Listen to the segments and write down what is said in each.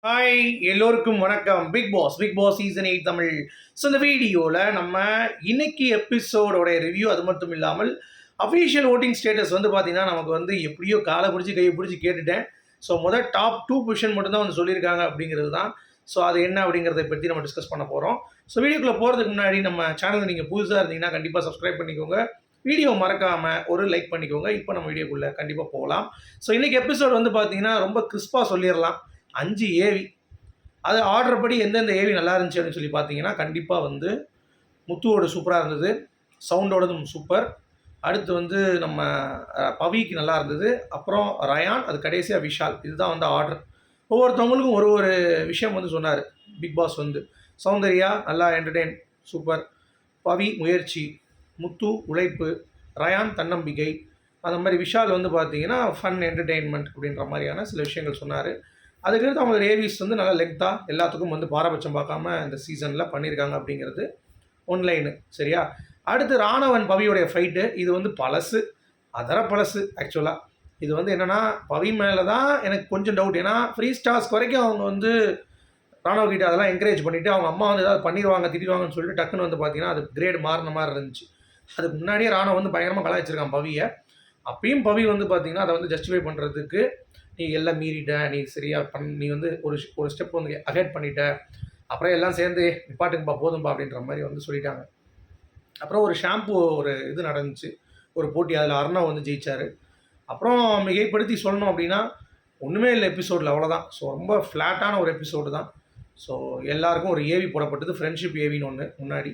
Hi எல்லோருக்கும் வணக்கம். Bigg Boss season 8 Tamil. So இந்த வீடியோவில் நம்ம இன்னைக்கு எபிசோடோட ரிவ்யூ, அது மட்டும் இல்லாமல் அஃபீஷியல் ஓட்டிங் ஸ்டேட்டஸ் வந்து பார்த்தீங்கன்னா நமக்கு வந்து எப்படியோ காலை பிடிச்சி கையை பிடிச்சி கேட்டுட்டேன். ஸோ டாப் 2 பொசிஷன் மட்டும்தான் வந்து சொல்லியிருக்காங்க அப்படிங்கிறது தான். ஸோ அது என்ன அப்படிங்கிறத பற்றி நம்ம டிஸ்கஸ் பண்ண போகிறோம். ஸோ வீடியோக்குள்ளே போகிறதுக்கு முன்னாடி நம்ம சேனல் நீங்கள் புதுசாக இருந்தீங்கன்னா கண்டிப்பாக சப்ஸ்கிரைப் பண்ணிக்கோங்க. வீடியோ மறக்காமல் ஒரு லைக் பண்ணிக்கோங்க. இப்போ நம்ம வீடியோக்குள்ளே கண்டிப்பாக போகலாம். ஸோ இன்றைக்கி எபிசோட் வந்து பார்த்தீங்கன்னா ரொம்ப கிறிஸ்பாக சொல்லிடலாம். 5 ஏவி. அது ஆர்டர் படி எந்தெந்த ஏவி நல்லா இருந்துச்சு அப்படின்னு சொல்லி பார்த்தீங்கன்னா கண்டிப்பாக வந்து முத்துவோட சூப்பராக இருந்தது, சவுண்டோடதும் சூப்பர். அடுத்து வந்து நம்ம பவிக்கு நல்லா இருந்தது, அப்புறம் ரயான், அது கடைசியாக விஷால். இதுதான் வந்து ஆர்டர். ஒவ்வொருத்தவங்களுக்கும் ஒரு ஒரு விஷயம் வந்து சொன்னார் பிக் பாஸ் வந்து. சௌந்தர்யா நல்லா என்டர்டெயின், சூப்பர். பவி முயற்சி, முத்து உழைப்பு, ரயான் தன்னம்பிக்கை, அந்த மாதிரி விஷால் வந்து பார்த்தீங்கன்னா ஃபன் என்டர்டெயின்மெண்ட் அப்படின்ற மாதிரியான சில விஷயங்கள் சொன்னார். அதுக்கடுத்து அவங்களோட ஏவிஸ் வந்து நல்லா லெங்க்தாக எல்லாத்துக்கும் வந்து பாரபட்சம் பார்க்காம இந்த சீசனில் பண்ணியிருக்காங்க அப்படிங்கிறது ஒன்லைனு. சரியா? அடுத்து ராணவன் பவியோடைய ஃபைட்டு, இது வந்து பழசு, பழசு ஆக்சுவலாக. இது வந்து என்னென்னா பவி மேலே தான் எனக்கு கொஞ்சம் டவுட். ஏன்னா ஃப்ரீ ஸ்டார்ஸ்க்கு வரைக்கும் அவங்க வந்து ராணவகிட்ட அதெல்லாம் என்கரேஜ் பண்ணிவிட்டு அவங்க அம்மா வந்து ஏதாவது பண்ணிடுவாங்க திட்டிடுவாங்கன்னு சொல்லிட்டு டக்குன்னு வந்து பார்த்தீங்கன்னா அது கிரேட் மாறின மாதிரி இருந்துச்சு. அதுக்கு முன்னாடியே ராணவ வந்து பயங்கரமாக கலாய்ச்சிருக்கான் பவியை. அப்பயும் பவி வந்து பார்த்தீங்கன்னா அதை வந்து ஜஸ்டிஃபை பண்ணுறதுக்கு நீ எல்லாம் மீறிட்ட, நீ சரியாக நீ வந்து ஒரு ஸ்டெப் வந்து அகேட் பண்ணிட்ட, அப்புறம் எல்லாம் சேர்ந்து நிப்பாட்டுங்கப்பா போதும்பா அப்படின்ற மாதிரி வந்து சொல்லிட்டாங்க. அப்புறம் ஒரு ஷாம்பு ஒரு இது நடந்துச்சு, ஒரு போட்டி. அதில் அர்ணவ் வந்து ஜெயிச்சார். அப்புறம் மிகைப்படுத்தி சொல்லணும் அப்படின்னா ஒன்றுமே இல்லை எபிசோடில், அவ்வளோதான். ஸோ ரொம்ப ஃப்ளாட்டான ஒரு எபிசோடு தான். ஸோ எல்லாருக்கும் ஒரு ஏவி போடப்பட்டது, ஃப்ரெண்ட்ஷிப் ஏவின்னு ஒன்று முன்னாடி,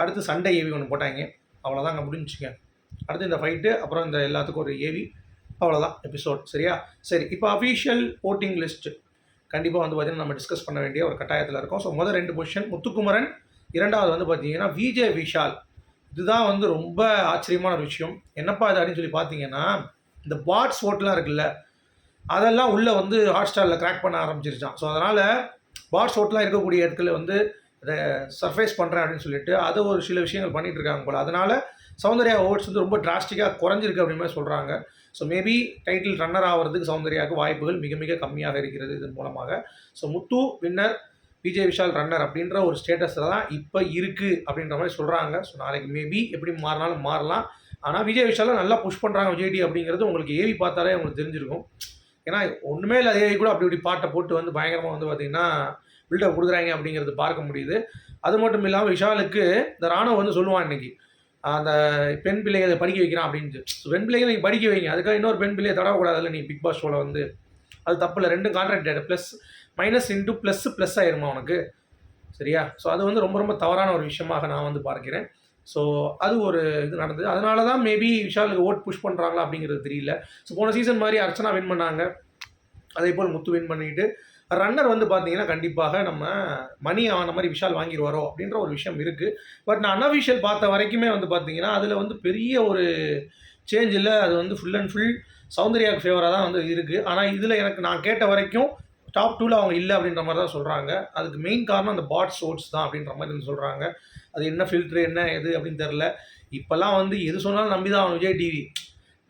அடுத்து சண்டே ஏவி ஒன்று போட்டாங்க, அவ்வளோதான் அங்கே முடிஞ்சுங்க. அடுத்து இந்த ஃபைட்டு, அப்புறம் இந்த எல்லாத்துக்கும் ஒரு ஏவி, அவ்வளோதான் எபிசோட். சரியா? சரி, இப்போ அஃபீஷியல் ஓட்டிங் லிஸ்ட்டு கண்டிப்பாக வந்து பார்த்திங்கன்னா நம்ம டிஸ்கஸ் பண்ண வேண்டிய ஒரு கட்டாயத்தில் இருக்கும். ஸோ முதல் 2 பொசிஷன் முத்துக்குமரன், 2வது வந்து பார்த்தீங்கன்னா விஜய் விஷால். இதுதான் வந்து ரொம்ப ஆச்சரியமான ஒரு விஷயம். என்னப்பா இது அப்படின்னு சொல்லி பார்த்தீங்கன்னா, இந்த பாட்ஸ் ஓட்டெலாம் இருக்குல்ல, அதெல்லாம் உள்ளே வந்து ஹாட் ஸ்டாரில் கிராக் பண்ண ஆரம்பிச்சிருச்சான். ஸோ அதனால் பாட்ஸ் ஓட்டெலாம் இருக்கக்கூடிய இடத்துல வந்து அதை சர்ஃபேஸ் பண்ணுறேன் அப்படின்னு சொல்லிட்டு அதை ஒரு சில விஷயங்கள் பண்ணிகிட்டு இருக்காங்க போல். அதனால் சௌந்தர்யா ஓட்ஸ் வந்து ரொம்ப டிராஸ்டிக்காக குறைஞ்சிருக்கு அப்படின்னு மாதிரி சொல்கிறாங்க. ஸோ மேபி டைட்டில் ரன்னர் ஆகிறதுக்கு சௌந்தர்யாவுக்கு வாய்ப்புகள் மிக மிக கம்மியாக இருக்கிறது இதன் மூலமாக. ஸோ முத்து வின்னர், விஜய் விஷால் ரன்னர் அப்படின்ற ஒரு ஸ்டேட்டஸில் தான் இப்போ இருக்குது அப்படின்ற மாதிரி சொல்கிறாங்க. ஸோ நாளைக்கு மேபி எப்படி மாறினாலும் மாறலாம். ஆனால் விஜய் விஷாலை நல்லா புஷ் பண்ணுறாங்க விஜய்டி அப்படிங்கிறது உங்களுக்கு ஏவி பார்த்தாலே உங்களுக்கு தெரிஞ்சிருக்கும். ஏன்னா ஒன்றுமே இல்லை, ஏவி கூட அப்படி இப்படி பாட்டை போட்டு வந்து பயங்கரமாக வந்து பார்த்திங்கன்னா பில்டப் கொடுக்குறாங்க அப்படிங்கிறது பார்க்க முடியுது. அது மட்டும் இல்லாமல் விஷாலுக்கு இந்த ராணுவ வந்து சொல்லுவான் இன்றைக்கி, அந்த பெண் பிள்ளைகளை படிக்க வைக்கிறான் அப்படின்ட்டு. பெண் பிள்ளைகளை நீங்கள் படிக்க வைங்க, அதுக்காக இன்னொரு பெண் பிள்ளையை தடவக்கூடாதுல்ல நீ பிக் பாஸ் ஷோவில் வந்து. அது தப்பு இல்லை, ரெண்டும் contract plus minus into plus ஆயிருமா உனக்கு. சரியா? ஸோ அது வந்து ரொம்ப ரொம்ப தவறான ஒரு விஷயமாக நான் வந்து பார்க்கிறேன். ஸோ அது ஒரு இது நடந்தது. அதனால தான் மேபி விஷாலுக்கு ஓட் புஷ் பண்ணுறாங்களா அப்படிங்கிறது தெரியல. ஸோ போன சீசன் மாதிரி அர்ச்சனா வின் பண்ணாங்க, அதே போல் முத்து வின் பண்ணிவிட்டு ரன்னர் வந்து பார்த்தீங்கன்னா கண்டிப்பாக நம்ம மணி ஆன மாதிரி விஷால் வாங்கிடுவாரோ அப்படின்ற ஒரு விஷயம் இருக்குது. பட் நான் அன்அஃபிஷியல் பார்த்த வரைக்குமே வந்து பார்த்தீங்கன்னா அதில் வந்து பெரிய ஒரு சேஞ்ச் இல்லை. அது வந்து ஃபுல் அண்ட் ஃபுல் சௌந்தர்யாவுக்கு ஃபேவராக தான் வந்து இருக்குது. ஆனால் இதில் எனக்கு நான் கேட்ட வரைக்கும் டாப் 2ல் அவங்க இல்லை அப்படின்ற மாதிரி தான் சொல்கிறாங்க. அதுக்கு மெயின் காரணம் அந்த பாட்ஸ் ஓட்ஸ் தான் அப்படின்ற மாதிரி வந்து சொல்கிறாங்க. அது என்ன ஃபில்ட்ரு என்ன எது அப்படின்னு தெரில. இப்போல்லாம் வந்து எது சொன்னாலும் நம்பி தான் அவன் விஜய் டிவி.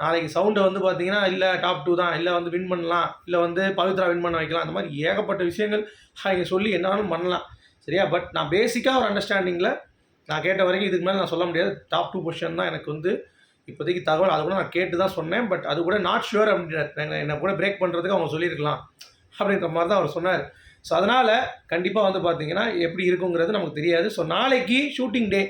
நாளைக்கு சவுண்டை வந்து பார்த்தீங்கன்னா இல்லை டாப் 2 தான், இல்லை வந்து வின் பண்ணலாம், இல்லை வந்து பவித்ரா வின் பண்ண வைக்கலாம், அந்த மாதிரி ஏகப்பட்ட விஷயங்கள் அவங்க சொல்லி என்னாலும் பண்ணலாம். சரியா? பட் நான் பேசிக்காக ஒரு அண்டர்ஸ்டாண்டிங்கில் நான் கேட்ட வரைக்கும் இதுக்கு மேலே நான் சொல்ல முடியாது. டாப் 2 பொசிஷன் தான் எனக்கு வந்து இப்போதைக்கு தகவல். அது கூட நான் கேட்டு தான் சொன்னேன். பட் அது கூட நாட் ஷுவர் அப்படின்ற என்னை கூட பிரேக் பண்ணுறதுக்கு அவங்க சொல்லியிருக்கலாம் அப்படின்ற மாதிரி தான் அவர் சொன்னார். ஸோ அதனால் கண்டிப்பாக வந்து பார்த்தீங்கன்னா எப்படி இருக்குங்கிறது நமக்கு தெரியாது. ஸோ நாளைக்கு ஷூட்டிங் டே,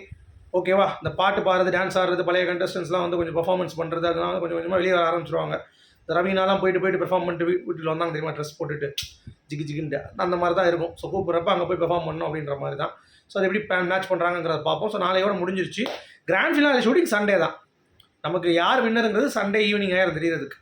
ஓகேவா? இந்த பாட்டு பாடுறது, டான்ஸ் ஆடுறது, பழைய கண்டஸ்டன்ஸ்லாம் வந்து கொஞ்சம் பர்ஃபார்மன்ஸ் பண்ணுறது, அதெல்லாம் வந்து கொஞ்சம் கொஞ்சமாக வெளியே வர ஆரம்பிச்சிருவாங்க. இந்த ரவீனாலாம் போயிட்டு பெர்ஃபார்ம் பண்ணிட்டு வீட்டில் வந்தாங்க தெரியுமா, ட்ரெஸ் போட்டுட்டு ஜிகின்ட்டு அந்த மாதிரி தான் இருக்கும். ஸோ கூப்பிட்றப்ப அங்கே போய் பெர்ஃபார்ம் பண்ணணும் அப்படின்ற மாதிரி தான். ஸோ அது எப்படி மேட்ச் பண்ணுறாங்கிறத பார்ப்போம். ஸோ நாளையோட முடிஞ்சிருச்சு. கிராண்ட் ஃபினாலே ஷூட்டிங் சண்டே தான். நமக்கு யார் வின்னருங்கிறது சண்டே ஈவினிங் ஆயிரம் தெரியறதுக்கு.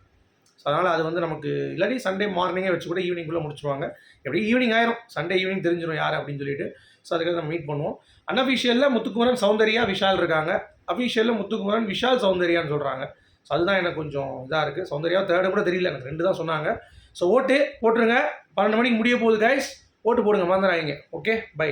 ஸோ அதனால் அது வந்து நமக்கு இல்லாட்டி சண்டே மார்னிங்கே வச்சு கூட ஈவினிங்குள்ளே முடிச்சுருவாங்க. எப்படி ஈவினிங் ஆயிரும், சண்டே ஈவினிங் தெரிஞ்சிடும் யார் அப்படின்னு சொல்லிட்டு. ஸோ அதுக்காக நம்ம மீட் பண்ணுவோம். அன்அஃபிஷியலில் முத்துக்குமரன் சௌந்தர்யா விஷால் இருக்காங்க. அஃபிஷியலில் முத்துக்குமரன் விஷால் சௌந்தர்யான்னு சொல்கிறாங்க. ஸோ அதுதான் எனக்கு கொஞ்சம் இதாக இருக்குது. சௌந்தர்யா தேர்டு கூட தெரியல, எனக்கு 2 தான் சொன்னாங்க. ஸோ ஓட்டு போட்டுருங்க. 12 மணிக்கு முடிய போகுது கைஸ். ஓட்டு போடுங்க, மறந்துடாதீங்க. Okay, by.